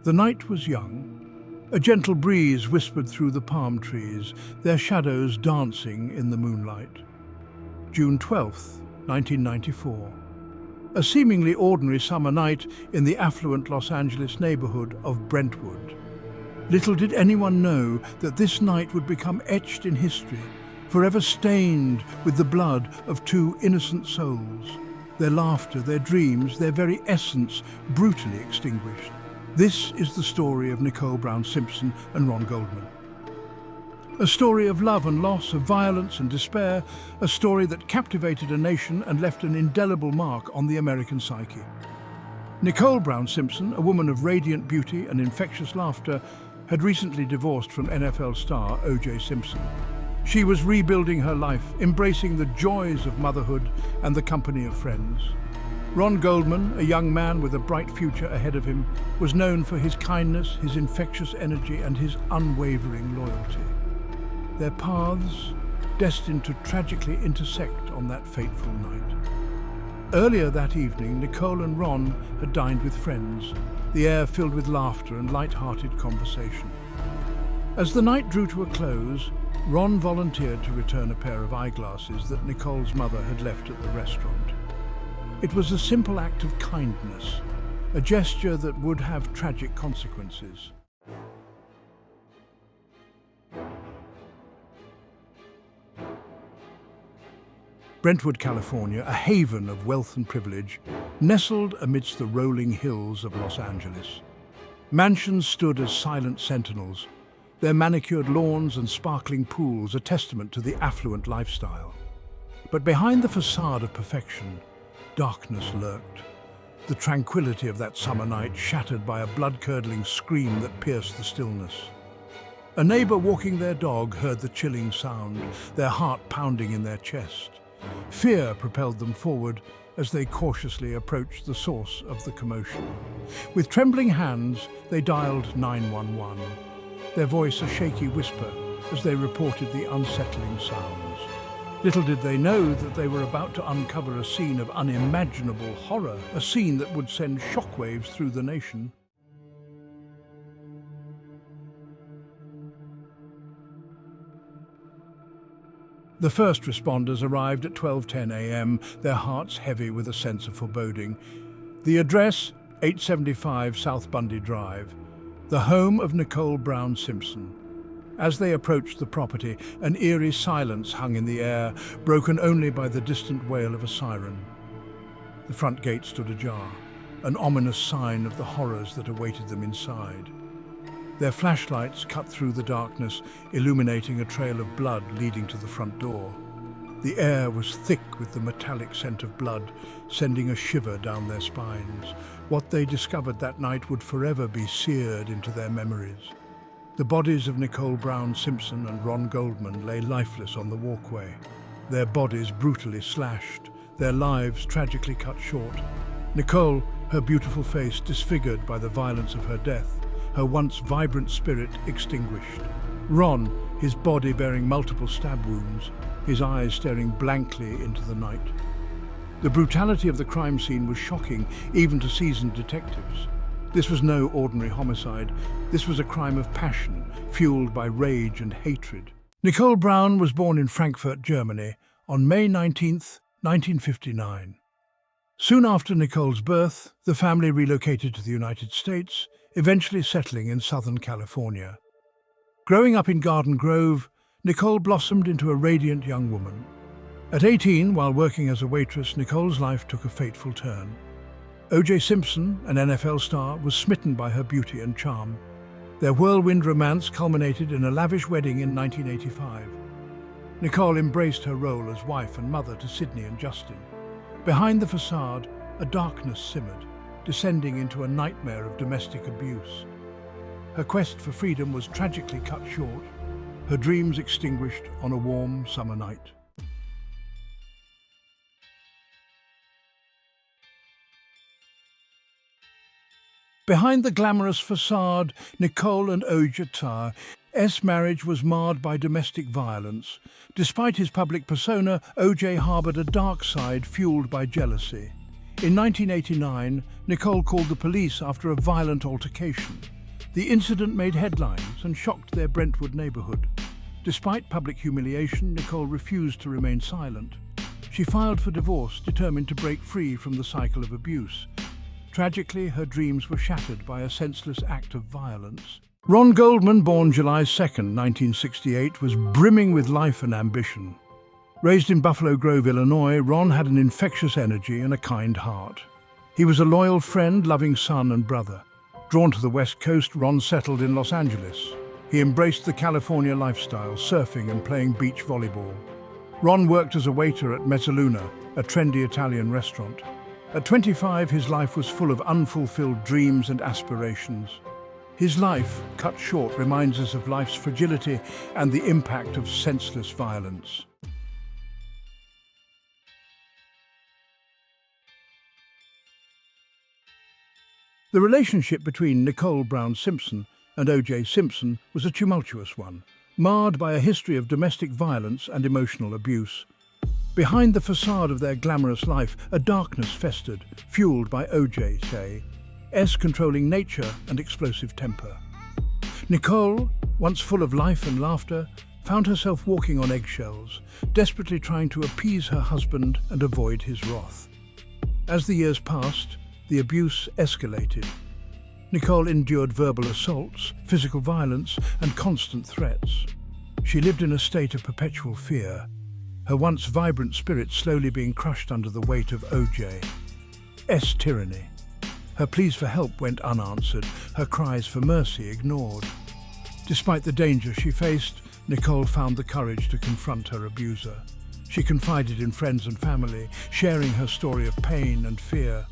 The night was young. A gentle breeze whispered through the palm trees, their shadows dancing in the moonlight. June 12th, 1994. A seemingly ordinary summer night in the affluent Los Angeles neighborhood of Brentwood. Little did anyone know that this night would become etched in history, forever stained with the blood of two innocent souls, their laughter, their dreams, their very essence brutally extinguished. This is the story of Nicole Brown Simpson and Ron Goldman. A story of love and loss, of violence and despair, a story that captivated a nation and left an indelible mark on the American psyche. Nicole Brown Simpson, a woman of radiant beauty and infectious laughter, had recently divorced from NFL star O.J. Simpson. She was rebuilding her life, embracing the joys of motherhood and the company of friends. Ron Goldman, a young man with a bright future ahead of him, was known for his kindness, his infectious energy, and his unwavering loyalty. Their paths destined to tragically intersect on that fateful night. Earlier that evening, Nicole and Ron had dined with friends, the air filled with laughter and light-hearted conversation. As the night drew to a close, Ron volunteered to return a pair of eyeglasses that Nicole's mother had left at the restaurant. It was a simple act of kindness, a gesture that would have tragic consequences. Brentwood, California, a haven of wealth and privilege, nestled amidst the rolling hills of Los Angeles. Mansions stood as silent sentinels, their manicured lawns and sparkling pools a testament to the affluent lifestyle. But behind the facade of perfection, darkness lurked. The tranquility of that summer night shattered by a blood-curdling scream that pierced the stillness. A neighbor walking their dog heard the chilling sound, their heart pounding in their chest. Fear propelled them forward as they cautiously approached the source of the commotion. With trembling hands, they dialed 911, their voice a shaky whisper as they reported the unsettling sounds. Little did they know that they were about to uncover a scene of unimaginable horror, a scene that would send shockwaves through the nation. The first responders arrived at 12:10 a.m., their hearts heavy with a sense of foreboding. The address, 875 South Bundy Drive, the home of Nicole Brown Simpson. As they approached the property, an eerie silence hung in the air, broken only by the distant wail of a siren. The front gate stood ajar, an ominous sign of the horrors that awaited them inside. Their flashlights cut through the darkness, illuminating a trail of blood leading to the front door. The air was thick with the metallic scent of blood, sending a shiver down their spines. What they discovered that night would forever be seared into their memories. The bodies of Nicole Brown Simpson and Ron Goldman lay lifeless on the walkway, their bodies brutally slashed, their lives tragically cut short. Nicole, her beautiful face disfigured by the violence of her death, her once vibrant spirit extinguished. Ron, his body bearing multiple stab wounds, his eyes staring blankly into the night. The brutality of the crime scene was shocking, even to seasoned detectives. This was no ordinary homicide. This was a crime of passion, fueled by rage and hatred. Nicole Brown was born in Frankfurt, Germany, on May 19, 1959. Soon after Nicole's birth, the family relocated to the United States, eventually settling in Southern California. Growing up in Garden Grove, Nicole blossomed into a radiant young woman. At 18, while working as a waitress, Nicole's life took a fateful turn. O.J. Simpson, an NFL star, was smitten by her beauty and charm. Their whirlwind romance culminated in a lavish wedding in 1985. Nicole embraced her role as wife and mother to Sydney and Justin. Behind the facade, a darkness simmered, descending into a nightmare of domestic abuse. Her quest for freedom was tragically cut short, her dreams extinguished on a warm summer night. Behind the glamorous facade, Nicole and O.J.'s marriage was marred by domestic violence. Despite his public persona, O.J. harbored a dark side fueled by jealousy. In 1989, Nicole called the police after a violent altercation. The incident made headlines and shocked their Brentwood neighborhood. Despite public humiliation, Nicole refused to remain silent. She filed for divorce, determined to break free from the cycle of abuse. Tragically, her dreams were shattered by a senseless act of violence. Ron Goldman, born July 2, 1968, was brimming with life and ambition. Raised in Buffalo Grove, Illinois, Ron had an infectious energy and a kind heart. He was a loyal friend, loving son and brother. Drawn to the West Coast, Ron settled in Los Angeles. He embraced the California lifestyle, surfing and playing beach volleyball. Ron worked as a waiter at Mezzaluna, a trendy Italian restaurant. At 25, his life was full of unfulfilled dreams and aspirations. His life, cut short, reminds us of life's fragility and the impact of senseless violence. The relationship between Nicole Brown Simpson and O.J. Simpson was a tumultuous one, marred by a history of domestic violence and emotional abuse. Behind the facade of their glamorous life, a darkness festered, fueled by O.J.'s controlling nature and explosive temper. Nicole, once full of life and laughter, found herself walking on eggshells, desperately trying to appease her husband and avoid his wrath. As the years passed, the abuse escalated. Nicole endured verbal assaults, physical violence, and constant threats. She lived in a state of perpetual fear, her once vibrant spirit slowly being crushed under the weight of O.J.'s tyranny. Her pleas for help went unanswered, her cries for mercy ignored. Despite the danger she faced, Nicole found the courage to confront her abuser. She confided in friends and family, sharing her story of pain and fear.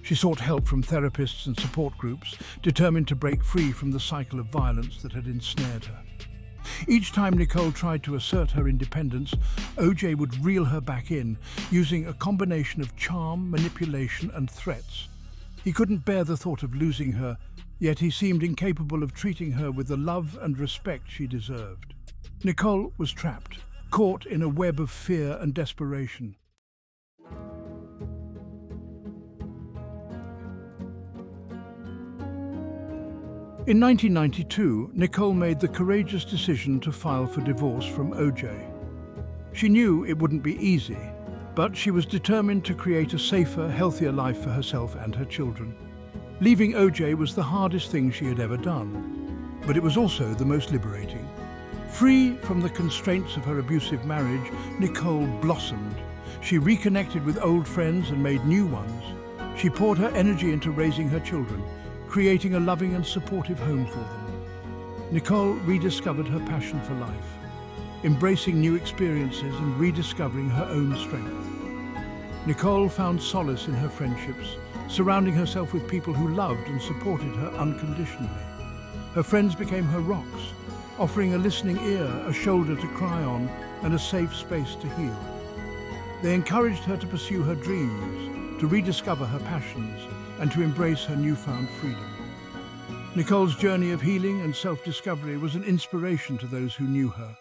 She sought help from therapists and support groups, determined to break free from the cycle of violence that had ensnared her. Each time Nicole tried to assert her independence, O.J. would reel her back in, using a combination of charm, manipulation, and threats. He couldn't bear the thought of losing her, yet he seemed incapable of treating her with the love and respect she deserved. Nicole was trapped, caught in a web of fear and desperation. In 1992, Nicole made the courageous decision to file for divorce from O.J. She knew it wouldn't be easy, but she was determined to create a safer, healthier life for herself and her children. Leaving O.J. was the hardest thing she had ever done, but it was also the most liberating. Free from the constraints of her abusive marriage, Nicole blossomed. She reconnected with old friends and made new ones. She poured her energy into raising her children, creating a loving and supportive home for them. Nicole rediscovered her passion for life, embracing new experiences and rediscovering her own strength. Nicole found solace in her friendships, surrounding herself with people who loved and supported her unconditionally. Her friends became her rocks, offering a listening ear, a shoulder to cry on, and a safe space to heal. They encouraged her to pursue her dreams, to rediscover her passions, and to embrace her newfound freedom. Nicole's journey of healing and self-discovery was an inspiration to those who knew her.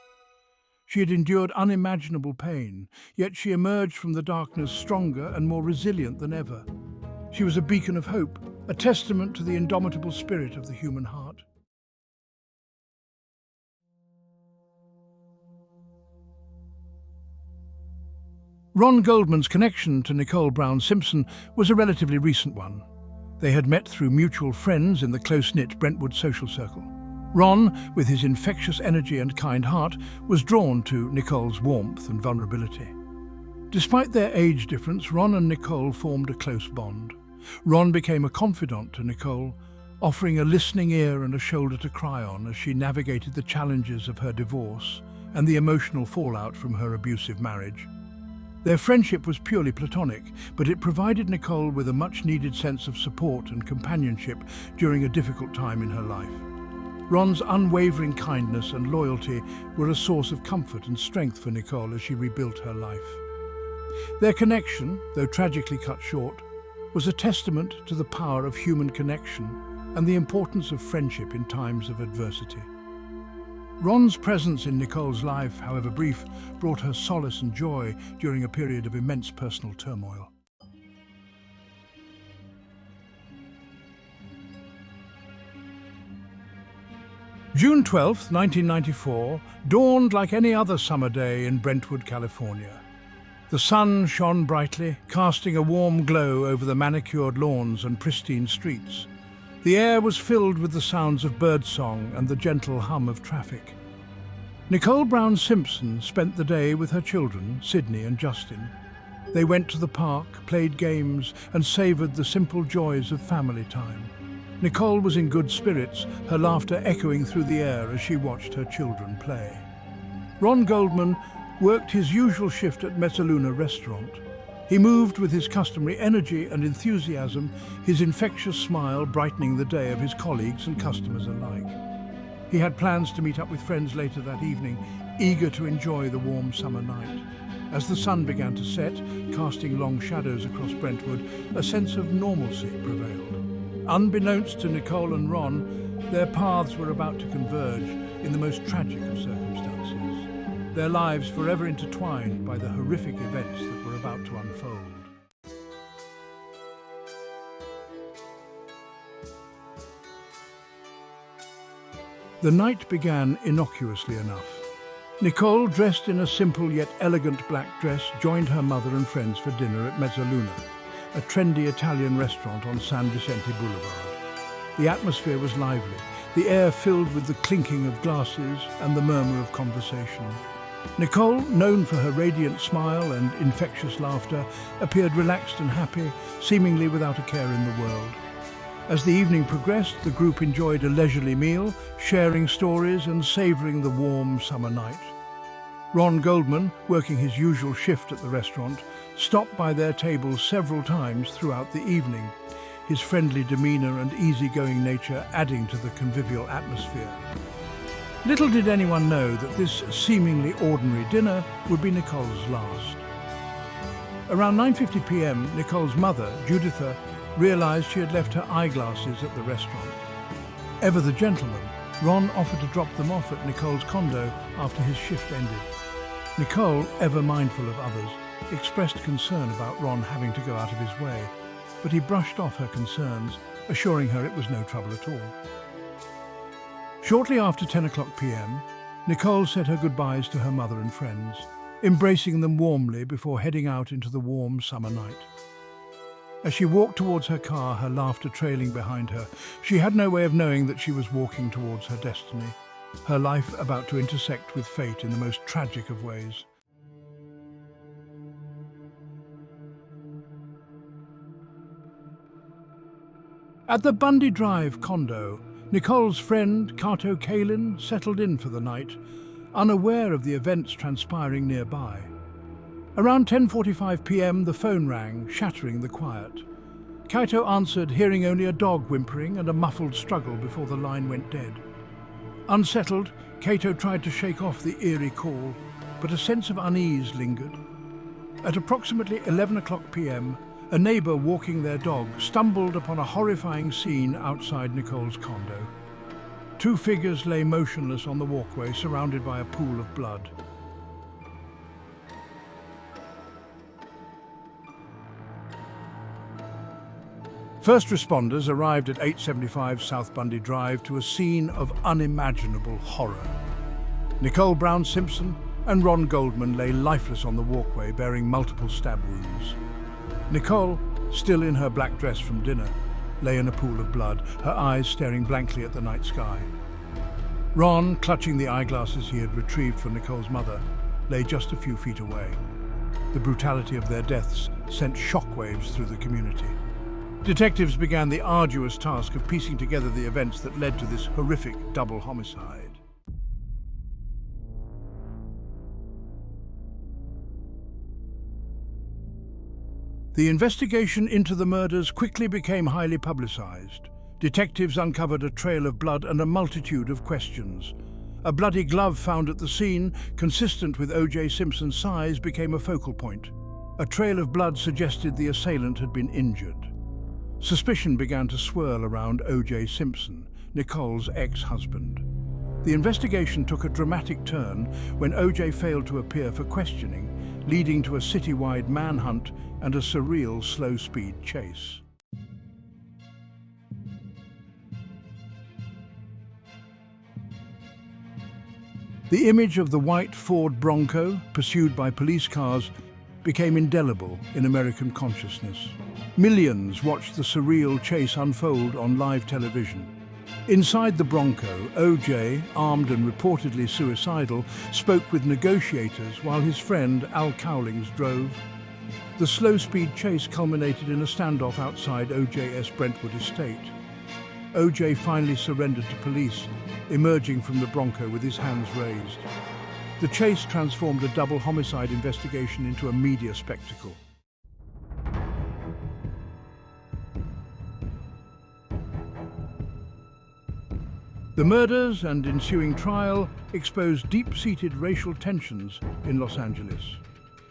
She had endured unimaginable pain, yet she emerged from the darkness stronger and more resilient than ever. She was a beacon of hope, a testament to the indomitable spirit of the human heart. Ron Goldman's connection to Nicole Brown Simpson was a relatively recent one. They had met through mutual friends in the close-knit Brentwood social circle. Ron, with his infectious energy and kind heart, was drawn to Nicole's warmth and vulnerability. Despite their age difference, Ron and Nicole formed a close bond. Ron became a confidant to Nicole, offering a listening ear and a shoulder to cry on as she navigated the challenges of her divorce and the emotional fallout from her abusive marriage. Their friendship was purely platonic, but it provided Nicole with a much-needed sense of support and companionship during a difficult time in her life. Ron's unwavering kindness and loyalty were a source of comfort and strength for Nicole as she rebuilt her life. Their connection, though tragically cut short, was a testament to the power of human connection and the importance of friendship in times of adversity. Ron's presence in Nicole's life, however brief, brought her solace and joy during a period of immense personal turmoil. June 12, 1994, dawned like any other summer day in Brentwood, California. The sun shone brightly, casting a warm glow over the manicured lawns and pristine streets. The air was filled with the sounds of birdsong and the gentle hum of traffic. Nicole Brown Simpson spent the day with her children, Sydney and Justin. They went to the park, played games, and savoured the simple joys of family time. Nicole was in good spirits, her laughter echoing through the air as she watched her children play. Ron Goldman worked his usual shift at Mezzaluna restaurant. He moved with his customary energy and enthusiasm, his infectious smile brightening the day of his colleagues and customers alike. He had plans to meet up with friends later that evening, eager to enjoy the warm summer night. As the sun began to set, casting long shadows across Brentwood, a sense of normalcy prevailed. Unbeknownst to Nicole and Ron, their paths were about to converge in the most tragic of circumstances, their lives forever intertwined by the horrific events that were about to unfold. The night began innocuously enough. Nicole, dressed in a simple yet elegant black dress, joined her mother and friends for dinner at Mezzaluna, a trendy Italian restaurant on San Vicente Boulevard. The atmosphere was lively, the air filled with the clinking of glasses and the murmur of conversation. Nicole, known for her radiant smile and infectious laughter, appeared relaxed and happy, seemingly without a care in the world. As the evening progressed, the group enjoyed a leisurely meal, sharing stories and savouring the warm summer night. Ron Goldman, working his usual shift at the restaurant, stopped by their table several times throughout the evening, his friendly demeanour and easygoing nature adding to the convivial atmosphere. Little did anyone know that this seemingly ordinary dinner would be Nicole's last. Around 9:50 p.m, Nicole's mother, Juditha, realised she had left her eyeglasses at the restaurant. Ever the gentleman, Ron offered to drop them off at Nicole's condo after his shift ended. Nicole, ever mindful of others, expressed concern about Ron having to go out of his way, but he brushed off her concerns, assuring her it was no trouble at all. Shortly after 10 o'clock p.m, Nicole said her goodbyes to her mother and friends, embracing them warmly before heading out into the warm summer night. As she walked towards her car, her laughter trailing behind her, she had no way of knowing that she was walking towards her destiny, her life about to intersect with fate in the most tragic of ways. At the Bundy Drive condo, Nicole's friend, Kato Kalin, settled in for the night, unaware of the events transpiring nearby. Around 10:45 p.m, the phone rang, shattering the quiet. Kaito answered, hearing only a dog whimpering and a muffled struggle before the line went dead. Unsettled, Kato tried to shake off the eerie call, but a sense of unease lingered. At approximately 11 o'clock p.m, a neighbour walking their dog stumbled upon a horrifying scene outside Nicole's condo. Two figures lay motionless on the walkway, surrounded by a pool of blood. First responders arrived at 875 South Bundy Drive to a scene of unimaginable horror. Nicole Brown Simpson and Ron Goldman lay lifeless on the walkway, bearing multiple stab wounds. Nicole, still in her black dress from dinner, lay in a pool of blood, her eyes staring blankly at the night sky. Ron, clutching the eyeglasses he had retrieved from Nicole's mother, lay just a few feet away. The brutality of their deaths sent shockwaves through the community. Detectives began the arduous task of piecing together the events that led to this horrific double homicide. The investigation into the murders quickly became highly publicized. Detectives uncovered a trail of blood and a multitude of questions. A bloody glove found at the scene, consistent with O.J. Simpson's size, became a focal point. A trail of blood suggested the assailant had been injured. Suspicion began to swirl around O.J. Simpson, Nicole's ex-husband. The investigation took a dramatic turn when O.J. failed to appear for questioning, leading to a citywide manhunt and a surreal slow-speed chase. The image of the white Ford Bronco, pursued by police cars, became indelible in American consciousness. Millions watched the surreal chase unfold on live television. Inside the Bronco, O.J., armed and reportedly suicidal, spoke with negotiators while his friend Al Cowlings drove. The slow-speed chase culminated in a standoff outside O.J.'s Brentwood estate. O.J. finally surrendered to police, emerging from the Bronco with his hands raised. The chase transformed a double homicide investigation into a media spectacle. The murders and ensuing trial exposed deep-seated racial tensions in Los Angeles.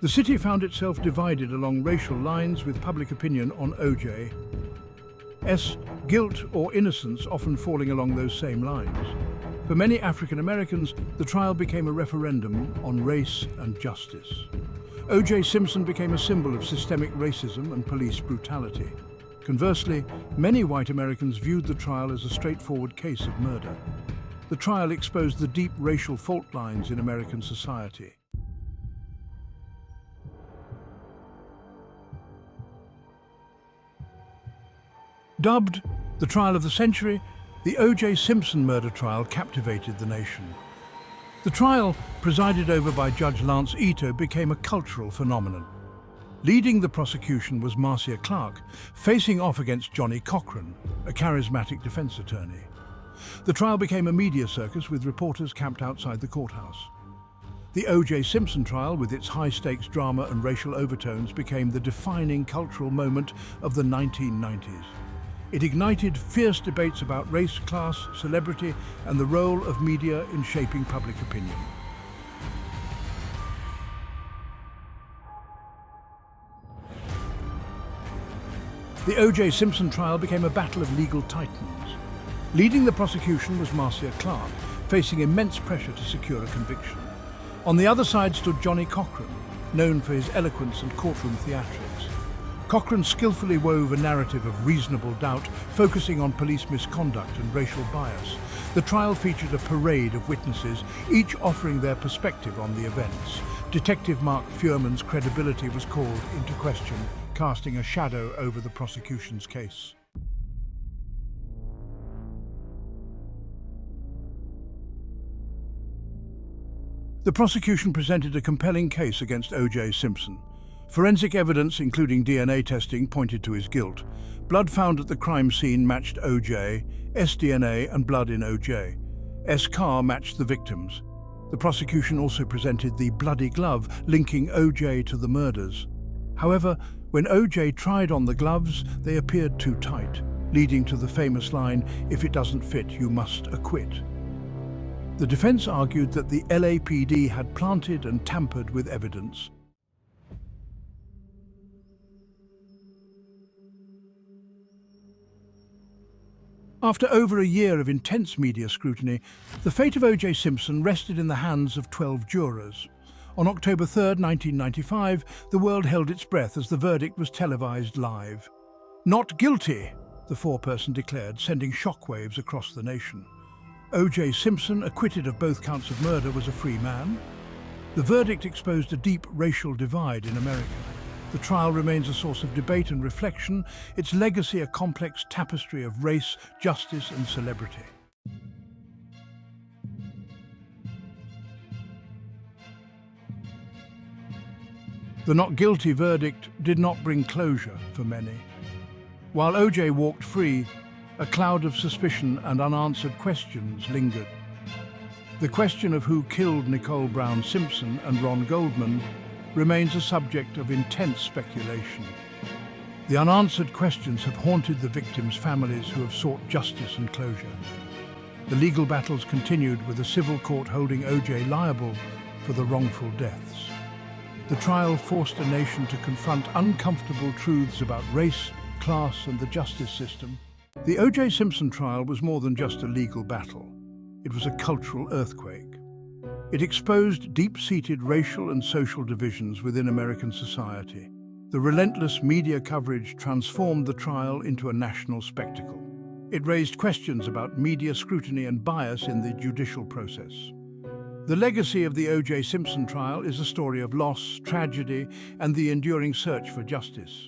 The city found itself divided along racial lines, with public opinion on O.J.'s guilt or innocence often falling along those same lines. For many African Americans, the trial became a referendum on race and justice. O.J. Simpson became a symbol of systemic racism and police brutality. Conversely, many white Americans viewed the trial as a straightforward case of murder. The trial exposed the deep racial fault lines in American society. Dubbed the trial of the century, the O.J. Simpson murder trial captivated the nation. The trial, presided over by Judge Lance Ito, became a cultural phenomenon. Leading the prosecution was Marcia Clark, facing off against Johnny Cochran, a charismatic defense attorney. The trial became a media circus with reporters camped outside the courthouse. The O.J. Simpson trial, with its high-stakes drama and racial overtones, became the defining cultural moment of the 1990s. It ignited fierce debates about race, class, celebrity, and the role of media in shaping public opinion. The O.J. Simpson trial became a battle of legal titans. Leading the prosecution was Marcia Clark, facing immense pressure to secure a conviction. On the other side stood Johnny Cochran, known for his eloquence and courtroom theatrics. Cochran skillfully wove a narrative of reasonable doubt, focusing on police misconduct and racial bias. The trial featured a parade of witnesses, each offering their perspective on the events. Detective Mark Fuhrman's credibility was called into question, casting a shadow over the prosecution's case. The prosecution presented a compelling case against O.J. Simpson. Forensic evidence, including DNA testing, pointed to his guilt. Blood found at the crime scene matched O.J., sDNA and blood in O.J.'s car matched the victims. The prosecution also presented the bloody glove linking O.J. to the murders. However, when O.J. tried on the gloves, they appeared too tight, leading to the famous line, "If it doesn't fit, you must acquit." The defense argued that the LAPD had planted and tampered with evidence. After over a year of intense media scrutiny, the fate of O.J. Simpson rested in the hands of 12 jurors. On October 3, 1995, the world held its breath as the verdict was televised live. "Not guilty," the foreperson declared, sending shockwaves across the nation. O.J. Simpson, acquitted of both counts of murder, was a free man. The verdict exposed a deep racial divide in America. The trial remains a source of debate and reflection, its legacy a complex tapestry of race, justice, and celebrity. The not guilty verdict did not bring closure for many. While O.J. walked free, a cloud of suspicion and unanswered questions lingered. The question of who killed Nicole Brown Simpson and Ron Goldman remains a subject of intense speculation. The unanswered questions have haunted the victims' families who have sought justice and closure. The legal battles continued, with a civil court holding O.J. liable for the wrongful deaths. The trial forced a nation to confront uncomfortable truths about race, class, and the justice system. The O.J. Simpson trial was more than just a legal battle. It was a cultural earthquake. It exposed deep-seated racial and social divisions within American society. The relentless media coverage transformed the trial into a national spectacle. It raised questions about media scrutiny and bias in the judicial process. The legacy of the O.J. Simpson trial is a story of loss, tragedy, and the enduring search for justice.